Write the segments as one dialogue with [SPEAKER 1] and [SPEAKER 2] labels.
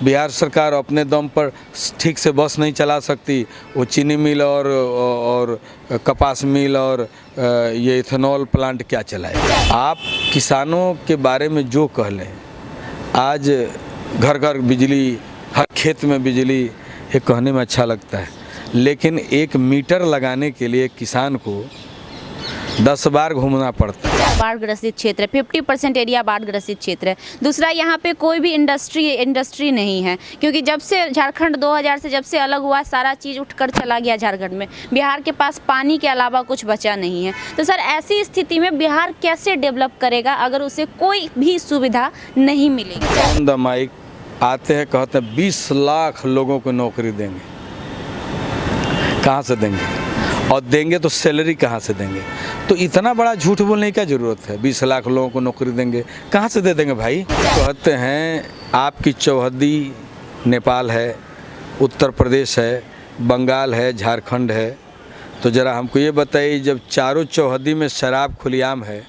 [SPEAKER 1] बिहार सरकार अपने दम पर ठीक से बस नहीं चला सकती, वो चीनी मिल और कपास मिल और ये इथेनॉल प्लांट क्या चलाए। आप किसानों के बारे में जो कह लें, आज घर घर बिजली, हर खेत में बिजली, ये कहने में अच्छा लगता है, लेकिन एक मीटर लगाने के लिए किसान को 10 बार घूमना पड़ता है।
[SPEAKER 2] बाढ़ ग्रसित क्षेत्र है, 50% एरिया बाढ़ ग्रसित क्षेत्र है। दूसरा, यहाँ पे कोई भी इंडस्ट्री नहीं है, क्योंकि जब से झारखंड 2000 से जब से अलग हुआ, सारा चीज़ उठकर चला गया झारखंड में। बिहार के पास पानी के अलावा कुछ बचा नहीं है। तो सर, ऐसी स्थिति में बिहार कैसे डेवलप करेगा अगर उसे कोई भी सुविधा नहीं मिलेगी?
[SPEAKER 1] ऑन द माइक आते हैं, कहते हैं 20 लाख लोगों को नौकरी देंगे। कहाँ से देंगे? और देंगे तो सैलरी कहाँ से देंगे? तो इतना बड़ा झूठ बोलने की क्या ज़रूरत है? 20 लाख लोगों को नौकरी देंगे, कहाँ से दे देंगे भाई? कहते हैं आपकी चौहद्दी नेपाल है, उत्तर प्रदेश है, बंगाल है, झारखंड है। तो ज़रा हमको ये बताइए, जब चारों चौहद्दी में शराब खुलेआम है,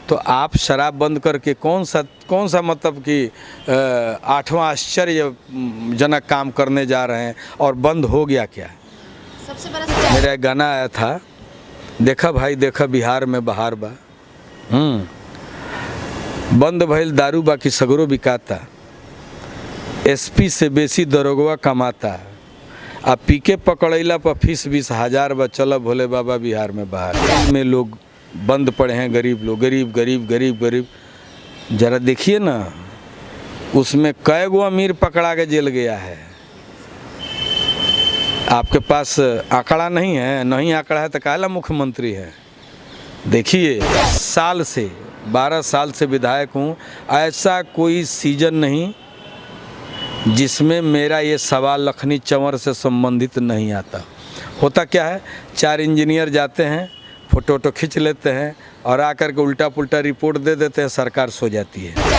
[SPEAKER 1] तो आप शराब बंद करके कौन सा मतलब कि 8वां आश्चर्यजनक काम करने जा रहे हैं, और बंद हो गया क्या?
[SPEAKER 2] सबसे बड़ा
[SPEAKER 1] मेरा एक गाना आया था, देखा भाई देखा बिहार में बहार बा, बंद भइल दारू बाकी सगरो बिकाता, एसपी से बेसी दरोगवा कमाता, अब पीके पकड़ैला पर फीस 20,000 बा, चलो भोले बाबा बिहार में बाहर में लोग बंद पड़े हैं, गरीब लोग, गरीब गरीब गरीब गरीब। जरा देखिए ना, उसमें कई गो अमीर पकड़ा के जेल गया है। आपके पास आंकड़ा नहीं है, नहीं आंकड़ा है तो काला मुख्यमंत्री है। देखिए, 12 साल से विधायक हूँ, ऐसा कोई सीजन नहीं जिसमें मेरा ये सवाल लखनी चंवर से संबंधित नहीं आता। होता क्या है, 4 इंजीनियर जाते हैं, फोटो खींच लेते हैं और आकर के उल्टा पुल्टा रिपोर्ट दे देते हैं, सरकार सो जाती है।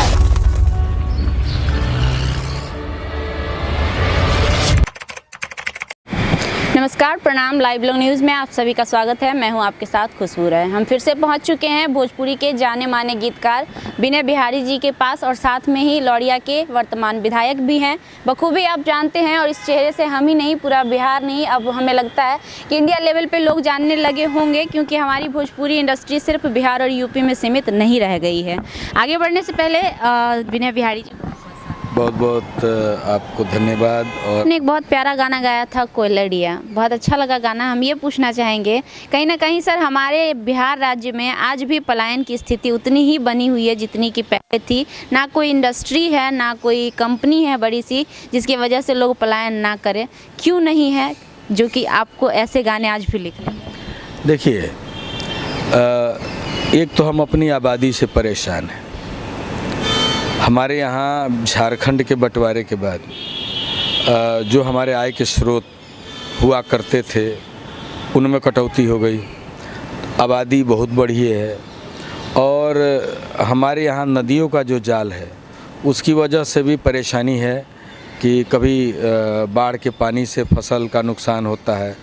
[SPEAKER 2] नमस्कार, प्रणाम। लाइव लोग न्यूज़ में आप सभी का स्वागत है। मैं हूं आपके साथ खुशबू राय। हम फिर से पहुंच चुके हैं भोजपुरी के जाने माने गीतकार विनय बिहारी जी के पास, और साथ में ही लौरिया के वर्तमान विधायक भी हैं। बखूबी आप जानते हैं, और इस चेहरे से हम ही नहीं, पूरा बिहार नहीं, अब हमें लगता है कि इंडिया लेवल पे लोग जानने लगे होंगे, क्योंकि हमारी भोजपुरी इंडस्ट्री सिर्फ बिहार और यूपी में सीमित नहीं रह गई है। आगे बढ़ने से पहले विनय बिहारी जी,
[SPEAKER 1] बहुत बहुत आपको धन्यवाद। और
[SPEAKER 2] आपने एक बहुत प्यारा गाना गाया था, कोयलड़िया, बहुत अच्छा लगा गाना। हम ये पूछना चाहेंगे, कहीं ना कहीं सर हमारे बिहार राज्य में आज भी पलायन की स्थिति उतनी ही बनी हुई है जितनी कि पहले थी। ना कोई इंडस्ट्री है, ना कोई कंपनी है बड़ी सी जिसकी वजह से लोग पलायन ना करें। क्यों नहीं है, जो कि आपको ऐसे गाने आज भी लिखने?
[SPEAKER 1] देखिए, एक तो हम अपनी आबादी से परेशान हैं। हमारे यहाँ झारखंड के बंटवारे के बाद जो हमारे आय के स्रोत हुआ करते थे, उनमें कटौती हो गई। आबादी बहुत बढ़ी है, और हमारे यहाँ नदियों का जो जाल है, उसकी वजह से भी परेशानी है कि कभी बाढ़ के पानी से फसल का नुकसान होता है,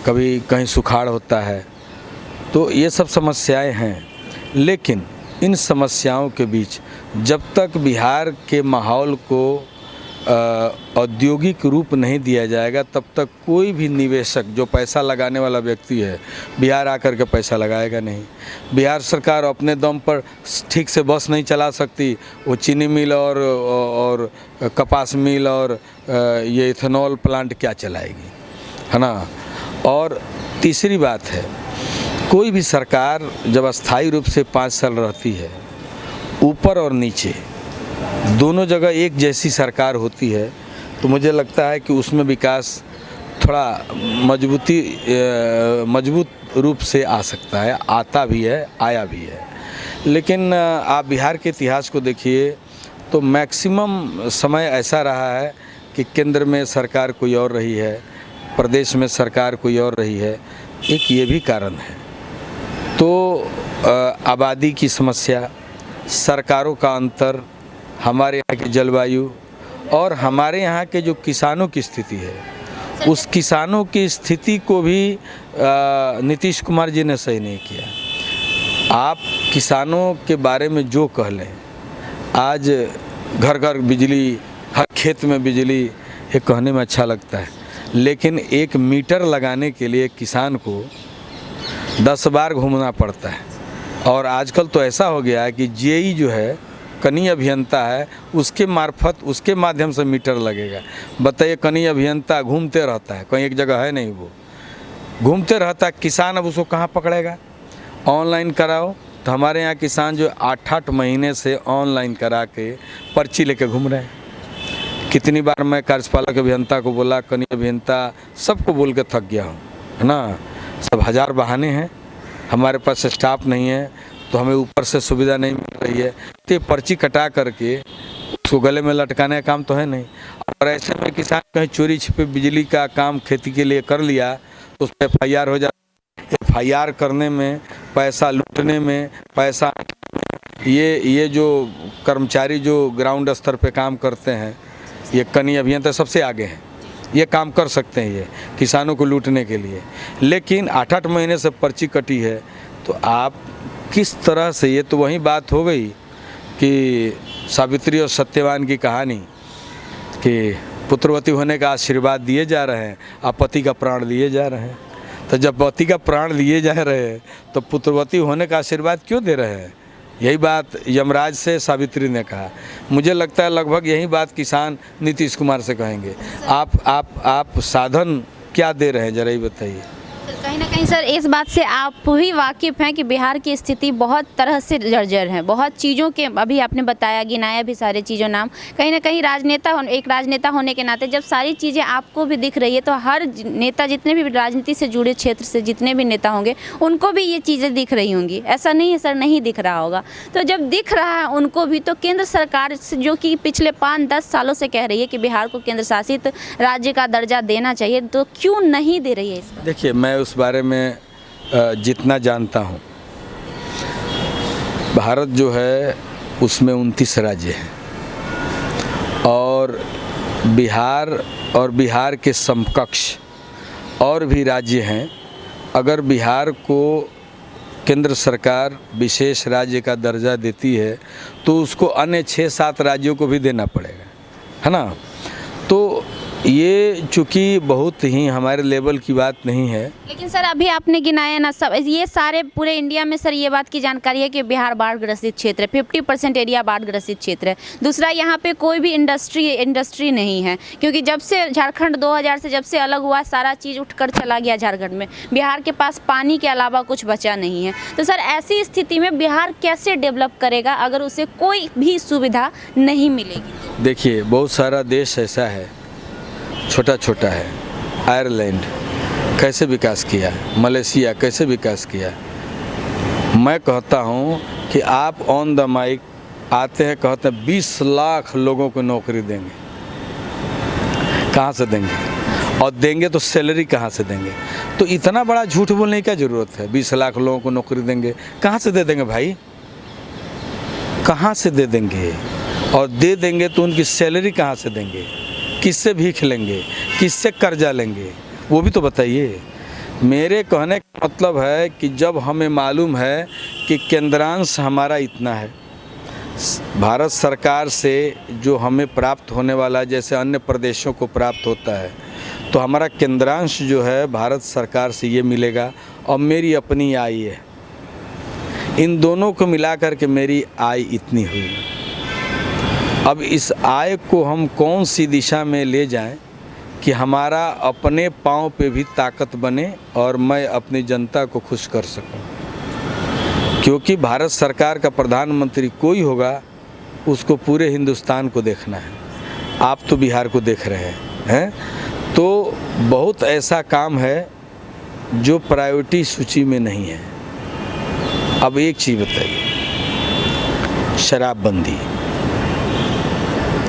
[SPEAKER 1] कभी कहीं सुखाड़ होता है। तो ये सब समस्याएं हैं, लेकिन इन समस्याओं के बीच जब तक बिहार के माहौल को औद्योगिक रूप नहीं दिया जाएगा, तब तक कोई भी निवेशक, जो पैसा लगाने वाला व्यक्ति है, बिहार आकर के पैसा लगाएगा नहीं। बिहार सरकार अपने दम पर ठीक से बस नहीं चला सकती, वो चीनी मिल और कपास मिल और ये इथेनॉल प्लांट क्या चलाएगी, है ना। और तीसरी बात है, कोई भी सरकार जब अस्थायी रूप से 5 साल रहती है, ऊपर और नीचे दोनों जगह एक जैसी सरकार होती है, तो मुझे लगता है कि उसमें विकास थोड़ा मजबूत रूप से आ सकता है, आता भी है, आया भी है। लेकिन आप बिहार के इतिहास को देखिए तो मैक्सिमम समय ऐसा रहा है कि केंद्र में सरकार कोई और रही है, प्रदेश में सरकार कोई और रही है। एक ये भी कारण है। तो आबादी की समस्या, सरकारों का अंतर, हमारे यहाँ की जलवायु और हमारे यहाँ के जो किसानों की स्थिति है, उस किसानों की स्थिति को भी नीतीश कुमार जी ने सही नहीं किया। आप किसानों के बारे में जो कह लें, आज घर घर बिजली, हर खेत में बिजली, ये कहने में अच्छा लगता है, लेकिन एक मीटर लगाने के लिए किसान को 10 बार घूमना पड़ता है। और आजकल तो ऐसा हो गया है कि जेई जो है, कनीय अभियंता है, उसके मार्फत, उसके माध्यम से मीटर लगेगा। बताइए, कनीय अभियंता घूमते रहता है, कहीं एक जगह है नहीं, वो घूमते रहता है, किसान अब उसको कहाँ पकड़ेगा? ऑनलाइन कराओ। तो हमारे यहाँ किसान जो 8-8 महीने से ऑनलाइन करा के पर्ची लेके घूम रहे हैं। कितनी बार मैं कार्यपालक अभियंता को बोला, कनीय अभियंता, सबको बोल के थक गया हूँ, है ना। सब हज़ार बहाने हैं, हमारे पास स्टाफ नहीं है, तो हमें ऊपर से सुविधा नहीं मिल रही है, तो ये पर्ची कटा करके उसको गले में लटकाने का काम तो है नहीं। और ऐसे में किसान कहीं चोरी छिपे बिजली का काम खेती के लिए कर लिया तो उस पर FIR हो जाता है। FIR करने में, पैसा लूटने में, पैसा, ये जो कर्मचारी जो ग्राउंड स्तर पे काम करते हैं, ये कनीय अभियंता सबसे आगे हैं, ये काम कर सकते हैं ये किसानों को लूटने के लिए। लेकिन 8-8 महीने से पर्ची कटी है, तो आप किस तरह से, ये तो वही बात हो गई कि सावित्री और सत्यवान की कहानी कि पुत्रवती होने का आशीर्वाद दिए जा रहे हैं, आप पति का प्राण लिए जा रहे हैं। तो जब पति का प्राण लिए जा रहे हैं तो पुत्रवती होने का आशीर्वाद क्यों दे रहे हैं? यही बात यमराज से सावित्री ने कहा। मुझे लगता है लगभग यही बात किसान नीतीश कुमार से कहेंगे। आप साधन क्या दे रहे हैं, जरा ही बताइए।
[SPEAKER 2] कहीं ना कहीं सर इस बात से आप भी वाकिफ़ हैं कि बिहार की स्थिति बहुत तरह से जर्जर है, बहुत चीज़ों के, अभी आपने बताया, गिनाया भी सारे चीज़ों नाम। कहीं ना कहीं एक राजनेता होने के नाते जब सारी चीज़ें आपको भी दिख रही है, तो हर नेता, जितने भी राजनीति से जुड़े क्षेत्र से जितने भी नेता होंगे, उनको भी ये चीज़ें दिख रही होंगी। ऐसा नहीं है सर नहीं दिख रहा होगा। तो जब दिख रहा है उनको भी, तो केंद्र सरकार जो कि पिछले 5-10 सालों से कह रही है कि बिहार को केंद्र शासित राज्य का दर्जा देना चाहिए, तो क्यों नहीं दे रही है इसका?
[SPEAKER 1] देखिए, मैं उस बारे में जितना जानता हूँ, भारत जो है उसमें 29 राज्य हैं और बिहार के समकक्ष और भी राज्य हैं। अगर बिहार को केंद्र सरकार विशेष राज्य का दर्जा देती है तो उसको अन्य 6-7 राज्यों को भी देना पड़ेगा, है ना। तो ये चूँकि बहुत ही हमारे लेवल की बात नहीं है।
[SPEAKER 2] लेकिन सर अभी आपने गिनाया ना, सब ये सारे पूरे इंडिया में सर ये बात की जानकारी है कि बिहार बाढ़ ग्रसित क्षेत्र है, 50% एरिया बाढ़ ग्रसित क्षेत्र है। दूसरा, यहाँ पे कोई भी इंडस्ट्री नहीं है, क्योंकि जब से झारखंड 2000 से जब से अलग हुआ, सारा चीज़ उठकर चला गया झारखंड में। बिहार के पास पानी के अलावा कुछ बचा नहीं है। तो सर ऐसी स्थिति में बिहार कैसे डेवलप करेगा अगर उसे कोई भी सुविधा नहीं मिलेगी?
[SPEAKER 1] देखिए, बहुत सारा देश ऐसा है, छोटा छोटा है। आयरलैंड कैसे विकास किया, मलेशिया कैसे विकास किया। मैं कहता हूँ कि आप ऑन द माइक आते हैं, कहते हैं 20 लाख लोगों को नौकरी देंगे। कहाँ से देंगे? और देंगे तो सैलरी कहाँ से देंगे? तो इतना बड़ा झूठ बोलने की क्या ज़रूरत है? 20 लाख लोगों को नौकरी देंगे, कहाँ से दे देंगे भाई? कहाँ से दे देंगे? और दे देंगे तो उनकी सैलरी कहाँ से देंगे? किससे भीख लेंगे? किससे कर्जा लेंगे? वो भी तो बताइए। मेरे कहने का मतलब है कि जब हमें मालूम है कि केंद्रांश हमारा इतना है, भारत सरकार से जो हमें प्राप्त होने वाला जैसे अन्य प्रदेशों को प्राप्त होता है, तो हमारा केंद्रांश जो है भारत सरकार से ये मिलेगा और मेरी अपनी आय है। इन दोनों को मिलाकर के मेरी आय इतनी हुई। अब इस आय को हम कौन सी दिशा में ले जाएं कि हमारा अपने पाँव पे भी ताकत बने और मैं अपनी जनता को खुश कर सकूं। क्योंकि भारत सरकार का प्रधानमंत्री कोई होगा, उसको पूरे हिंदुस्तान को देखना है। आप तो बिहार को देख रहे हैं, तो बहुत ऐसा काम है जो प्रायोरिटी सूची में नहीं है। अब एक चीज़ बताइए,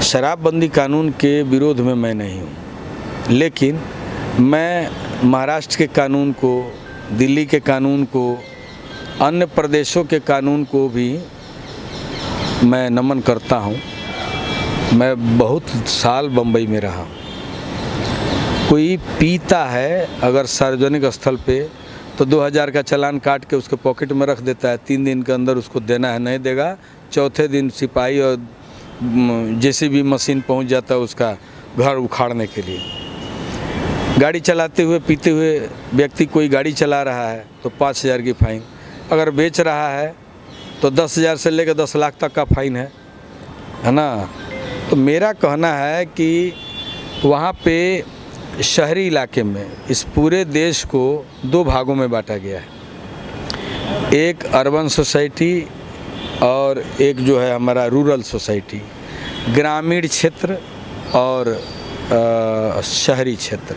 [SPEAKER 1] शराबबंदी कानून के विरोध में मैं नहीं हूँ, लेकिन मैं महाराष्ट्र के कानून को, दिल्ली के कानून को, अन्य प्रदेशों के कानून को भी मैं नमन करता हूँ। मैं बहुत साल बम्बई में रहा। कोई पीता है अगर सार्वजनिक स्थल पे तो 2000 का चालान काट के उसके पॉकेट में रख देता है, 3 दिन के अंदर उसको देना है, नहीं देगा, चौथे दिन सिपाही और जेसीबी मशीन पहुंच जाता है उसका घर उखाड़ने के लिए। गाड़ी चलाते हुए पीते हुए व्यक्ति कोई गाड़ी चला रहा है तो 5,000 की फ़ाइन, अगर बेच रहा है तो 10,000 से लेकर 10 लाख तक का फ़ाइन है ना। तो मेरा कहना है कि वहाँ पे शहरी इलाके में इस पूरे देश को 2 भागों में बांटा गया है, एक अर्बन सोसाइटी और एक जो है हमारा रूरल सोसाइटी, ग्रामीण क्षेत्र और शहरी क्षेत्र।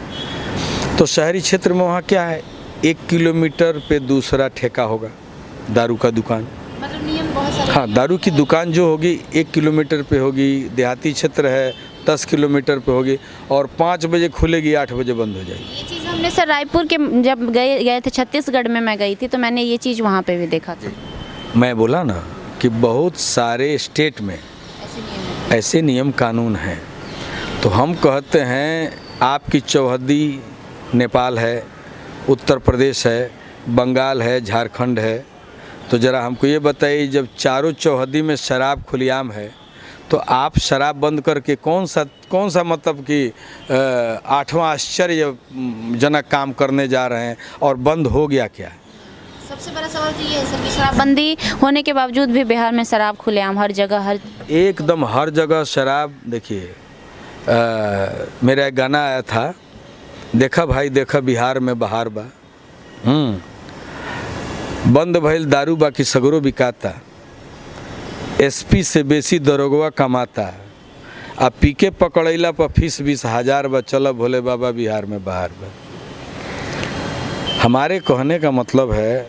[SPEAKER 1] तो शहरी क्षेत्र में वहाँ क्या है, 1 किलोमीटर पे दूसरा ठेका होगा दारू का दुकान,
[SPEAKER 2] मतलब नियम बहुत सारे।
[SPEAKER 1] हाँ, दारू की दुकान जो होगी 1 किलोमीटर पे होगी, देहाती क्षेत्र है 10 किलोमीटर पे होगी और 5 बजे खुलेगी, 8 बजे बंद हो जाएगी।
[SPEAKER 2] ये चीज़ हमने सर रायपुर के जब गए थे, छत्तीसगढ़ में मैं गई थी तो मैंने ये चीज़ वहाँ पे भी देखा था।
[SPEAKER 1] मैं बोला ना कि बहुत सारे स्टेट में ऐसे नियम कानून हैं। तो हम कहते हैं आपकी चौहद्दी नेपाल है, उत्तर प्रदेश है, बंगाल है, झारखंड है, तो ज़रा हमको ये बताइए, जब चारों चौहद्दी में शराब खुलेआम है तो आप शराब बंद करके कौन सा मतलब कि 8वां आश्चर्यजनक काम करने जा रहे हैं और बंद हो गया क्या?
[SPEAKER 2] सबसे बड़ा सवाल तो ये है सर कि शराबबंदी होने के बावजूद भी बिहार में शराब खुलेआम हर जगह,
[SPEAKER 1] एकदम हर जगह शराब। देखिए मेरा एक गाना आया था, देखा भाई देखा बिहार में बहार बा, बंद भइल दारू बाकी सगरो बिकाता, एसपी से बेसी दरोगवा कमाता, आ पी के पकड़ैला पर फीस 20,000 बा, चलो भोले बाबा बिहार में बहार बा। हमारे कहने का मतलब है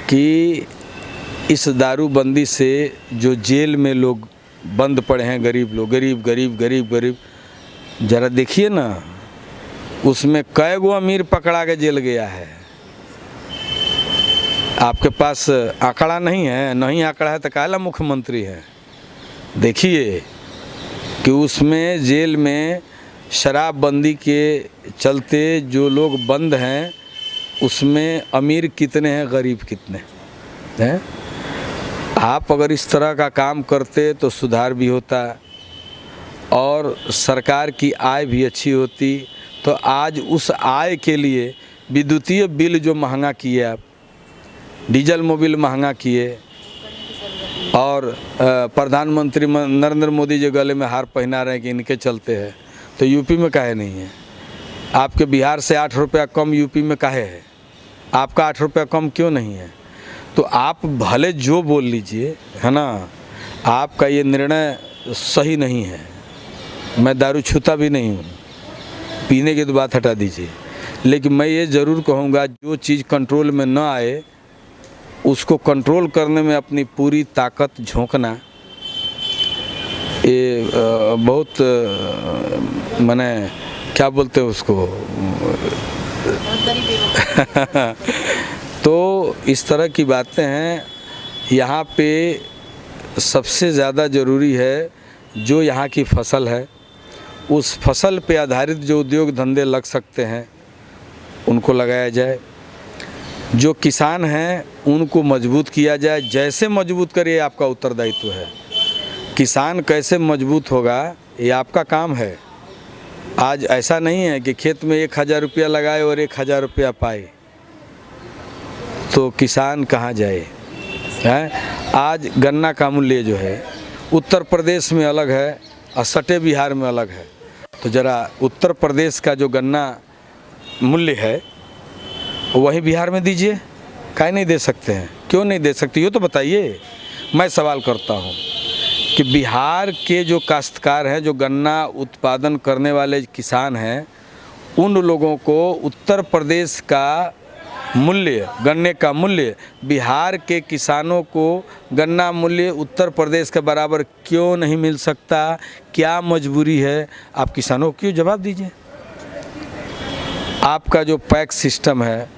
[SPEAKER 1] कि इस दारूबंदी से जो जेल में लोग बंद पड़े हैं, गरीब लोग, गरीब, ज़रा देखिए ना उसमें कई गो अमीर पकड़ा के जेल गया है। आपके पास आंकड़ा नहीं है, नहीं आंकड़ा है तो काला मुख्यमंत्री है। देखिए कि उसमें जेल में शराबबंदी के चलते जो लोग बंद हैं उसमें अमीर कितने हैं, गरीब कितने हैं। आप अगर इस तरह का काम करते तो सुधार भी होता और सरकार की आय भी अच्छी होती। तो आज उस आय के लिए विद्युतीय बिल जो महंगा किए आप, डीजल मोबिल महंगा किए और प्रधानमंत्री नरेंद्र मोदी जो गले में हार पहना रहे हैं कि इनके चलते है, तो यूपी में काहे नहीं है? आपके बिहार से 8 रुपया कम यूपी में काहे है? आपका 8 रुपया कम क्यों नहीं है? तो आप भले जो बोल लीजिए, है ना, आपका ये निर्णय सही नहीं है। मैं दारू छूता भी नहीं हूँ, पीने की तो बात हटा दीजिए, लेकिन मैं ये ज़रूर कहूँगा जो चीज़ कंट्रोल में न आए उसको कंट्रोल करने में अपनी पूरी ताकत झोंकना, ये बहुत माने क्या बोलते हैं उसको तो इस तरह की बातें हैं। यहाँ पे सबसे ज़्यादा ज़रूरी है जो यहाँ की फसल है, उस फसल पे आधारित जो उद्योग धंधे लग सकते हैं उनको लगाया जाए। जो किसान हैं उनको मजबूत किया जाए, जैसे मजबूत करिए आपका उत्तरदायित्व है। किसान कैसे मजबूत होगा ये आपका काम है। आज ऐसा नहीं है कि खेत में 1,000 रुपया लगाए और 1,000 रुपया पाए, तो किसान कहाँ जाए हैं। आज गन्ना का मूल्य जो है उत्तर प्रदेश में अलग है और सटे बिहार में अलग है। तो ज़रा उत्तर प्रदेश का जो गन्ना मूल्य है वही बिहार में दीजिए, काहे नहीं दे सकते हैं? क्यों नहीं दे सकते ये तो बताइए। मैं सवाल करता हूँ कि बिहार के जो काश्तकार हैं, जो गन्ना उत्पादन करने वाले किसान हैं, उन लोगों को उत्तर प्रदेश का मूल्य, गन्ने का मूल्य, बिहार के किसानों को गन्ना मूल्य उत्तर प्रदेश के बराबर क्यों नहीं मिल सकता? क्या मजबूरी है? आप किसानों को क्यों जवाब दीजिए। आपका जो पैक्स सिस्टम है,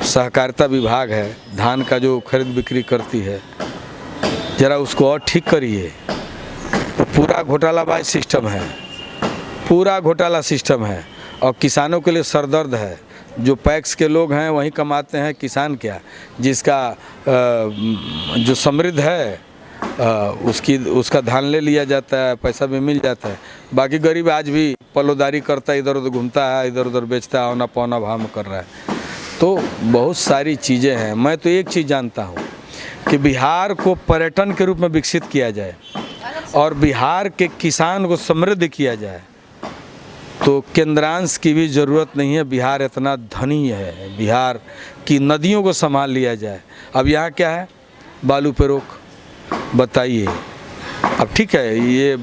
[SPEAKER 1] सहकारिता विभाग है, धान का जो खरीद बिक्री करती है, ज़रा उसको और ठीक करिए। पूरा घोटालाबाज सिस्टम है, पूरा घोटाला सिस्टम है और किसानों के लिए सरदर्द है। जो पैक्स के लोग हैं वहीं कमाते हैं, किसान क्या, जिसका जो समृद्ध है उसका धान ले लिया जाता है, पैसा भी मिल जाता है। बाकी गरीब आज भी पलोदारी करता है, इधर उधर घूमता है, इधर उधर बेचता है, औना पौना भाव में कर रहा है। तो बहुत सारी चीज़ें हैं। मैं तो एक चीज़ जानता हूँ कि बिहार को पर्यटन के रूप में विकसित किया जाए और बिहार के किसान को समृद्ध किया जाए, तो केंद्रांश की भी ज़रूरत नहीं है। बिहार इतना धनी है, बिहार की नदियों को संभाल लिया जाए। अब यहाँ क्या है, बालू पे रोक, बताइए। अब ठीक है, ये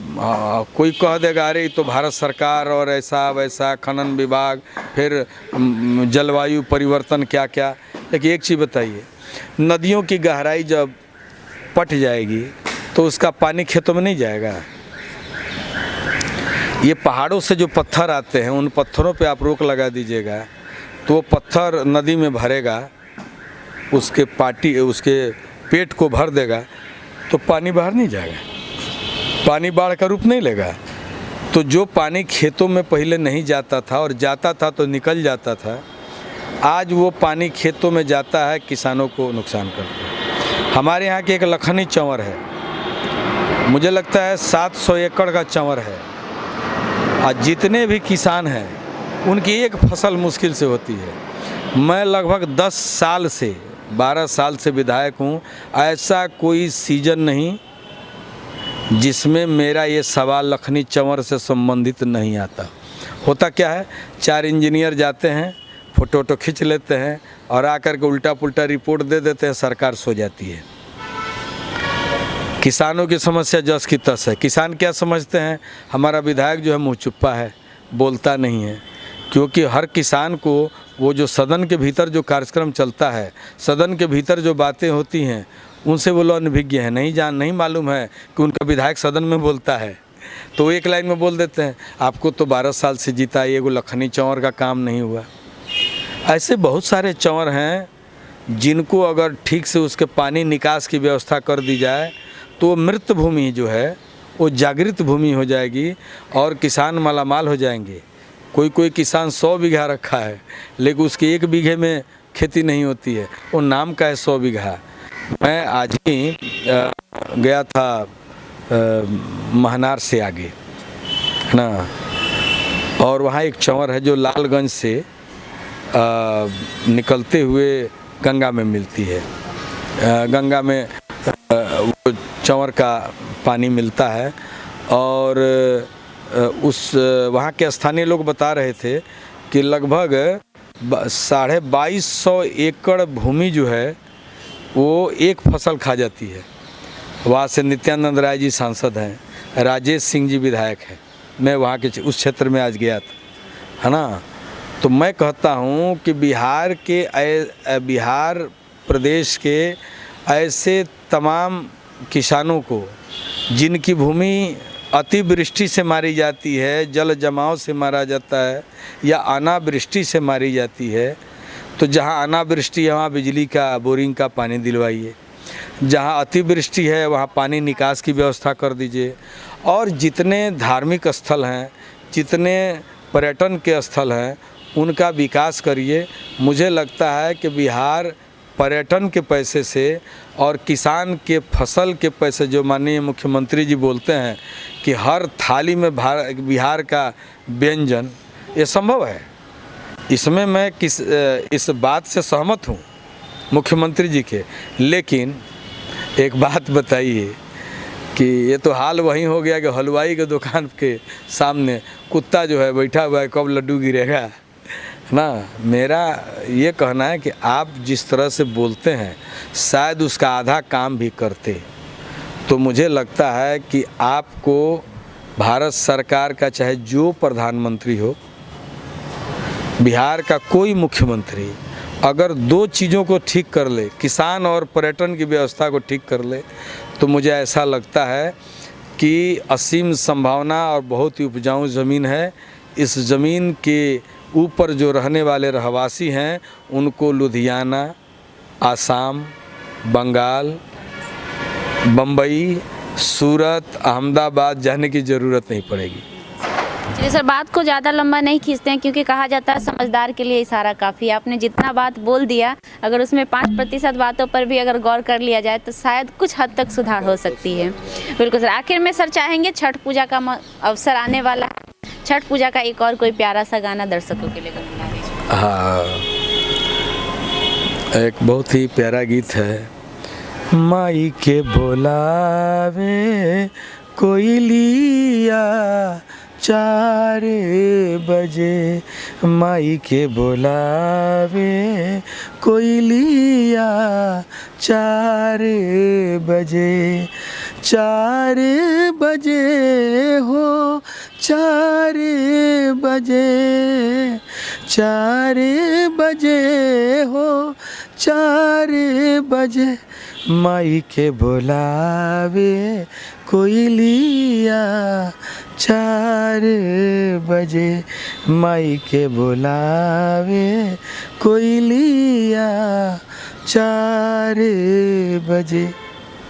[SPEAKER 1] कोई कह देगा अरे तो भारत सरकार और ऐसा वैसा, खनन विभाग, फिर जलवायु परिवर्तन क्या क्या। लेकिन एक चीज़ बताइए, नदियों की गहराई जब पट जाएगी तो उसका पानी खेतों में नहीं जाएगा। ये पहाड़ों से जो पत्थर आते हैं, उन पत्थरों पे आप रोक लगा दीजिएगा तो वो पत्थर नदी में भरेगा, उसके पेट को भर देगा, तो पानी बाहर नहीं जाएगा, पानी बाढ़ का रूप नहीं लेगा। तो जो पानी खेतों में पहले नहीं जाता था और जाता था तो निकल जाता था, आज वो पानी खेतों में जाता है, किसानों को नुकसान करता है। हमारे यहाँ की एक लखनी चंवर है, मुझे लगता है 700 एकड़ का चंवर है। आज जितने भी किसान हैं उनकी एक फसल मुश्किल से होती है। मैं लगभग 10 साल से 12 साल से विधायक हूँ, ऐसा कोई सीजन नहीं जिसमें मेरा ये सवाल लखनी चंवर से संबंधित नहीं आता। होता क्या है, 4 इंजीनियर जाते हैं, फ़ोटो खींच लेते हैं और आकर के उल्टा पुल्टा रिपोर्ट दे देते हैं, सरकार सो जाती है। किसानों की समस्या जस की तस है। किसान क्या समझते हैं, हमारा विधायक जो है मुँह चुप्पा है, बोलता नहीं है। क्योंकि हर किसान को वो जो सदन के भीतर जो कार्यक्रम चलता है, सदन के भीतर जो बातें होती हैं, उनसे वो लोग अनभिज्ञ हैं, नहीं मालूम है कि उनका विधायक सदन में बोलता है। तो एक लाइन में बोल देते हैं, आपको तो 12 साल से जीता, ये वो लखनी चंवर का काम नहीं हुआ। ऐसे बहुत सारे चंवर हैं जिनको अगर ठीक से उसके पानी निकास की व्यवस्था कर दी जाए तो मृत भूमि जो है वो जागृत भूमि हो जाएगी और किसान मालामाल हो जाएंगे। कोई किसान 100 बीघा रखा है, लेकिन उसके 1 बीघे में खेती नहीं होती है, वो नाम का है 100 बीघा। मैं आज ही गया था महनार से आगे, है ना, और वहाँ एक चंवर है जो लालगंज से निकलते हुए गंगा में मिलती है। गंगा में वो चंवर का पानी मिलता है और वहाँ के स्थानीय लोग बता रहे थे कि लगभग 2250 एकड़ भूमि जो है वो एक फसल खा जाती है। वहाँ से नित्यानंद राय जी सांसद हैं, राजेश सिंह जी विधायक हैं। मैं वहाँ के उस क्षेत्र में आज गया था, है ना। तो मैं कहता हूँ कि बिहार प्रदेश के ऐसे तमाम किसानों को जिनकी भूमि अतिवृष्टि से मारी जाती है, जल जमाव से मारा जाता है या अनावृष्टि से मारी जाती है, तो जहाँ अनावृष्टि है वहाँ बिजली का बोरिंग का पानी दिलवाइए, जहाँ अतिवृष्टि है वहाँ पानी निकास की व्यवस्था कर दीजिए। और जितने धार्मिक स्थल हैं, जितने पर्यटन के स्थल हैं, उनका विकास करिए। मुझे लगता है कि बिहार पर्यटन के पैसे से और किसान के फसल के पैसे, जो माननीय मुख्यमंत्री जी बोलते हैं कि हर थाली में बिहार का व्यंजन, ये संभव है। इसमें मैं इस बात से सहमत हूँ मुख्यमंत्री जी के। लेकिन एक बात बताइए कि ये तो हाल वहीं हो गया कि हलवाई के दुकान के सामने कुत्ता जो है बैठा हुआ है, कब लड्डू गिरेगा ना। मेरा ये कहना है कि आप जिस तरह से बोलते हैं शायद उसका आधा काम भी करते। तो मुझे लगता है कि आपको भारत सरकार का चाहे जो प्रधानमंत्री हो, बिहार का कोई मुख्यमंत्री अगर 2 चीज़ों को ठीक कर ले, किसान और पर्यटन की व्यवस्था को ठीक कर ले, तो मुझे ऐसा लगता है कि असीम संभावना और बहुत ही उपजाऊ ज़मीन है। इस ज़मीन के ऊपर जो रहने वाले रहवासी हैं उनको लुधियाना, आसाम, बंगाल, बम्बई, सूरत, अहमदाबाद जाने की ज़रूरत नहीं पड़ेगी।
[SPEAKER 2] चलिए सर, बात को ज़्यादा लंबा नहीं खींचते हैं क्योंकि कहा जाता है समझदार के लिए इशारा काफ़ी है। आपने जितना बात बोल दिया, अगर उसमें 5% बातों पर भी अगर गौर कर लिया जाए तो शायद कुछ हद तक सुधार हो सकती है। बिल्कुल सर, आखिर में सर चाहेंगे, छठ पूजा का अवसर आने वाला है, छठ पूजा का एक और कोई प्यारा सा गाना दर्शकों के लिए गुनगुना दीजिए।
[SPEAKER 1] हाँ, एक बहुत ही प्यारा गीत है। माई के बोलावे कोयलिया 4 बजे, माई के बोलावे कोयलिया 4 बजे, 4 बजे हो 4 बजे, 4 बजे हो 4 बजे, माई के बोलावे कोयलिया 4 बजे, माई के बोलावे कोयलिया 4 बजे।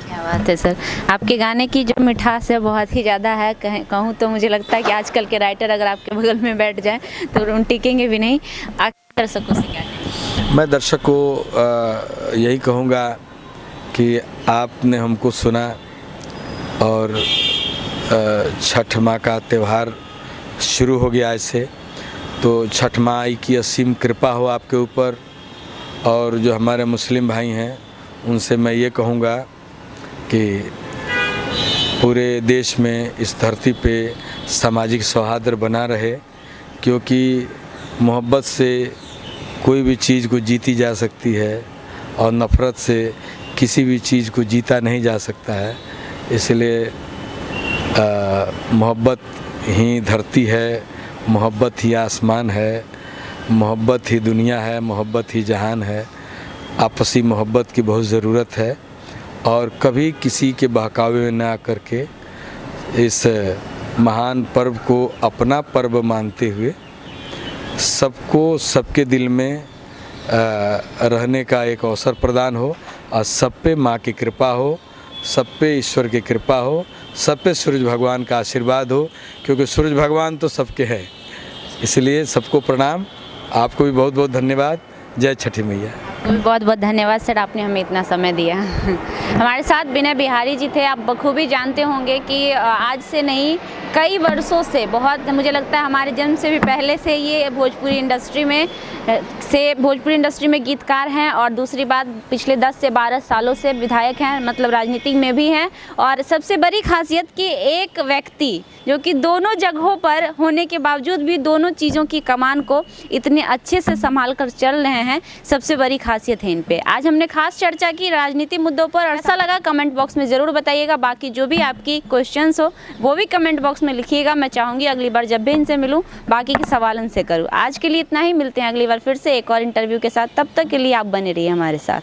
[SPEAKER 2] क्या बात है सर, आपके गाने की जो मिठास है बहुत ही ज़्यादा है। कहूँ तो मुझे लगता है कि आजकल के राइटर अगर आपके बगल में बैठ जाएं तो उन टिकेंगे भी नहीं। आखिर दर्शकों से क्या कहें?
[SPEAKER 1] मैं दर्शक को यही कहूँगा कि आपने हमको सुना और छठ माँ का त्यौहार शुरू हो गया ऐसे, तो छठ माई की असीम कृपा हो आपके ऊपर। और जो हमारे मुस्लिम भाई हैं उनसे मैं ये कहूँगा कि पूरे देश में, इस धरती पे सामाजिक सौहार्द बना रहे, क्योंकि मोहब्बत से कोई भी चीज़ को जीती जा सकती है और नफ़रत से किसी भी चीज़ को जीता नहीं जा सकता है। इसलिए मोहब्बत ही धरती है, मोहब्बत ही आसमान है, मोहब्बत ही दुनिया है, मोहब्बत ही जहान है। आपसी मोहब्बत की बहुत ज़रूरत है और कभी किसी के बहकावे में ना करके इस महान पर्व को अपना पर्व मानते हुए सबको सबके दिल में रहने का एक अवसर प्रदान हो और सब पे माँ की कृपा हो, सब पे ईश्वर की कृपा हो, सब पे सूरज भगवान का आशीर्वाद हो, क्योंकि सूरज भगवान तो सबके हैं। इसलिए सबको प्रणाम, आपको भी बहुत बहुत धन्यवाद। जय छठी मैया।
[SPEAKER 2] बहुत बहुत धन्यवाद सर, आपने हमें इतना समय दिया। हमारे साथ विनय बिहारी जी थे। आप बखूबी जानते होंगे कि आज से नहीं, कई वर्षों से, बहुत मुझे लगता है हमारे जन्म से भी पहले से ये भोजपुरी इंडस्ट्री में गीतकार हैं। और दूसरी बात, पिछले 10 से 12 सालों से विधायक हैं, मतलब राजनीति में भी हैं। और सबसे बड़ी खासियत कि एक व्यक्ति जो कि दोनों जगहों पर होने के बावजूद भी दोनों चीज़ों की कमान को इतने अच्छे से संभाल कर चल रहे हैं, सबसे बड़ी खासियत है इन पे। आज हमने खास चर्चा की राजनीति मुद्दों पर। ऐसा लगा कमेंट बॉक्स में ज़रूर बताइएगा। बाकी जो भी आपकी क्वेश्चंस हो वो भी कमेंट बॉक्स में लिखिएगा। मैं चाहूँगी अगली बार जब भी इनसे मिलूँ बाकी के सवाल इनसे करूँ। आज के लिए इतना ही, मिलते हैं अगली बार फिर से एक और इंटरव्यू के साथ। तब तक के लिए आप बने रहिए हमारे साथ।